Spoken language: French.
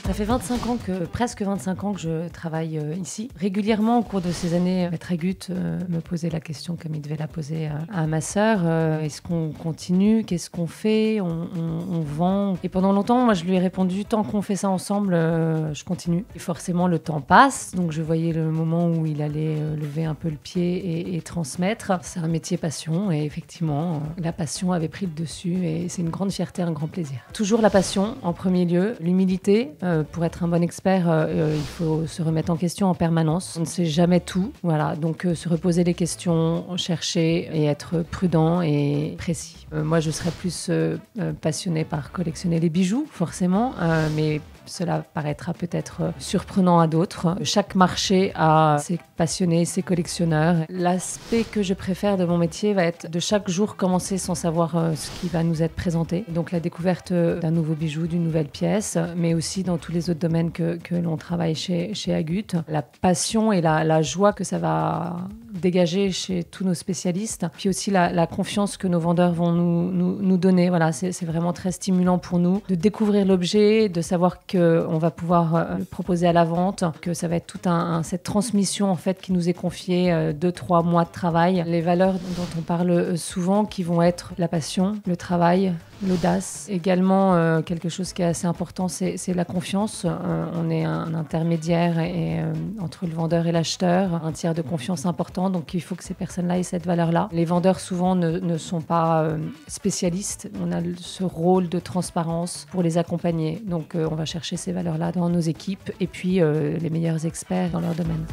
Ça fait 25 ans presque 25 ans que je travaille ici. Régulièrement, au cours de ces années, Maître Agut me posait la question comme il devait la poser à ma sœur. Est-ce qu'on continue? Qu'est-ce qu'on fait? On vend? Et pendant longtemps, moi, je lui ai répondu, tant qu'on fait ça ensemble, je continue. Et forcément, le temps passe. Donc, je voyais le moment où il allait lever un peu le pied et transmettre. C'est un métier passion. Et effectivement, la passion avait pris le dessus. Et c'est une grande fierté, un grand plaisir. Toujours la passion en premier lieu, l'humilité. Pour être un bon expert, il faut se remettre en question en permanence. On ne sait jamais tout. Voilà. Donc, se reposer les questions, chercher et être prudent et précis. Moi, je serais plus passionnée par collectionner les bijoux, forcément, mais cela paraîtra peut-être surprenant à d'autres. Chaque marché a ses passionnés, ses collectionneurs. L'aspect que je préfère de mon métier va être de chaque jour commencer sans savoir ce qui va nous être présenté. Donc la découverte d'un nouveau bijou, d'une nouvelle pièce, mais aussi dans tous les autres domaines que l'on travaille chez Agut. La passion et la joie que ça va dégager chez tous nos spécialistes. Puis aussi la confiance que nos vendeurs vont nous donner. Voilà, c'est vraiment très stimulant pour nous de découvrir l'objet, de savoir qu'on va pouvoir le proposer à la vente, que ça va être toute cette transmission en fait qui nous est confiée, 2-3 mois de travail. Les valeurs dont on parle souvent qui vont être la passion, le travail, l'audace. Également, quelque chose qui est assez important, c'est la confiance. On est un intermédiaire entre le vendeur et l'acheteur, un tiers de confiance important, donc il faut que ces personnes-là aient cette valeur-là. Les vendeurs souvent ne sont pas spécialistes. On a ce rôle de transparence pour les accompagner. Donc on va chercher ces valeurs-là dans nos équipes et puis les meilleurs experts dans leur domaine.